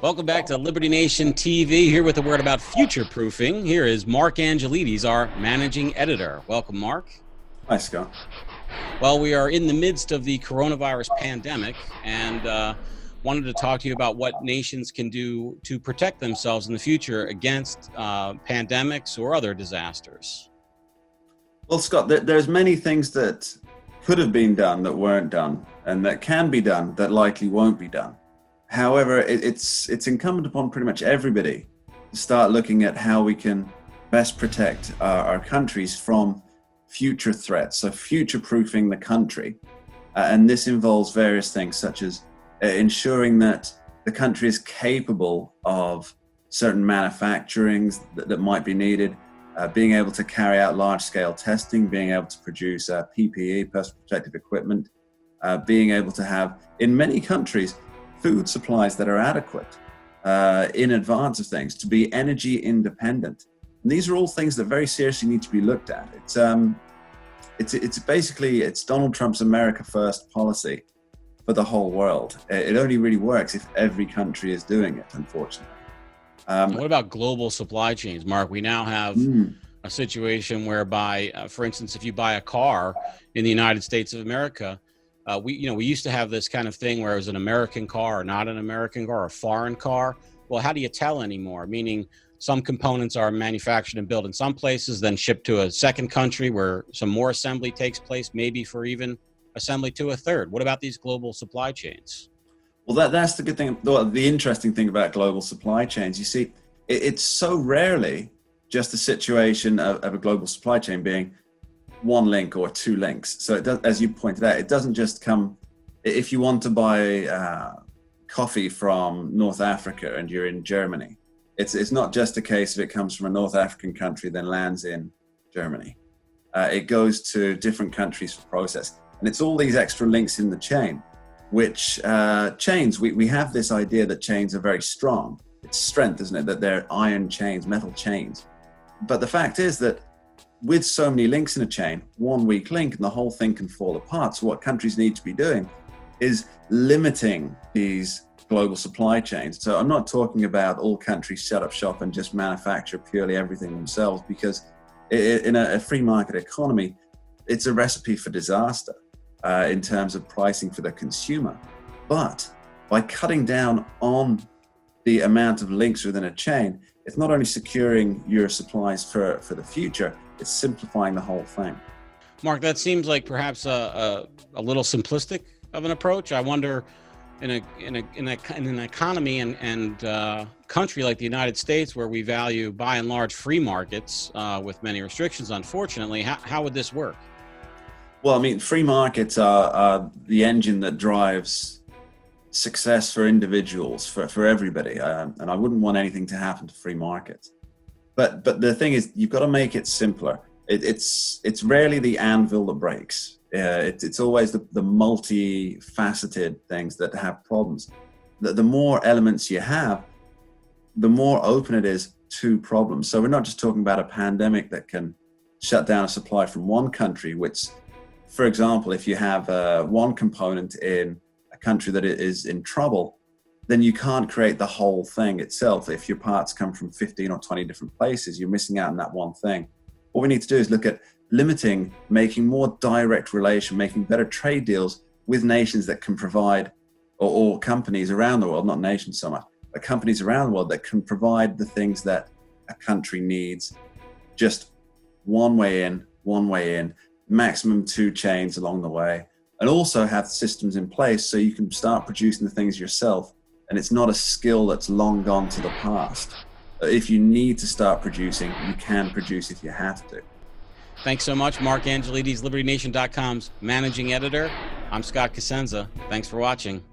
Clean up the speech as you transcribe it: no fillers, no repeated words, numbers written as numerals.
Welcome back to Liberty Nation TV, here with a word about future-proofing. Here is Mark Angelides, our managing editor. Welcome, Mark. Hi, Scott. Well, we are in the midst of the coronavirus pandemic, and wanted to talk to you about what nations can do to protect themselves in the future against pandemics or other disasters. Well, Scott, there's many things that could have been done that weren't done, and that can be done that likely won't be done. However, it's incumbent upon pretty much everybody to start looking at how we can best protect our countries from future threats, so future-proofing the country. And this involves various things such as ensuring that the country is capable of certain manufacturings that might be needed, being able to carry out large-scale testing, being able to produce PPE, personal protective equipment, being able to have, in many countries, food supplies that are adequate in advance of things, to be energy independent. And these are all things that very seriously need to be looked at. It's basically Donald Trump's America First policy for the whole world. It only really works if every country is doing it, unfortunately. What about global supply chains, Mark? We now have a situation whereby, for instance, if you buy a car in the United States of America, we used to have this kind of thing where it was an American car or not an American car or a foreign car. Well, how do you tell anymore? Meaning some components are manufactured and built in some places, then shipped to a second country where some more assembly takes place, maybe for even assembly to a third. What about these global supply chains? Well, that's the good thing. The interesting thing about global supply chains, you see, it's so rarely just a situation of a global supply chain being one link or two links. So it does, as you pointed out, it doesn't just come, if you want to buy coffee from North Africa and you're in Germany, it's not just a case of it comes from a North African country then lands in Germany. It goes to different countries for process. And it's all these extra links in the chain, which chains, we have this idea that chains are very strong. It's strength, isn't it? That they're iron chains, metal chains. But the fact is that with so many links in a chain, one weak link and the whole thing can fall apart. So what countries need to be doing is limiting these global supply chains. So I'm not talking about all countries set up shop and just manufacture purely everything themselves, because in a free market economy, it's a recipe for disaster in terms of pricing for the consumer. But by cutting down on the amount of links within a chain, it's not only securing your supplies for the future, it's simplifying the whole thing. Mark, that seems like perhaps a little simplistic of an approach. I wonder, in an economy and country like the United States, where we value by and large free markets with many restrictions, unfortunately, how would this work? Well, I mean, free markets are the engine that drives success for individuals, for everybody, and I wouldn't want anything to happen to free markets. But the thing is, you've got to make it simpler. It's rarely the anvil that breaks. It's always the multifaceted things that have problems. The more elements you have, the more open it is to problems. So we're not just talking about a pandemic that can shut down a supply from one country, which, for example, if you have one component in a country that is in trouble, then you can't create the whole thing itself. If your parts come from 15 or 20 different places, you're missing out on that one thing. What we need to do is look at limiting, making more direct relation, making better trade deals with nations that can provide, or companies around the world, not nations so much, but companies around the world that can provide the things that a country needs, just one way in, maximum 2 chains along the way, and also have systems in place so you can start producing the things yourself. And it's not a skill that's long gone to the past. If you need to start producing, you can produce if you have to. Thanks so much, Mark Angelides, LibertyNation.com's managing editor. I'm Scott Cosenza. Thanks for watching.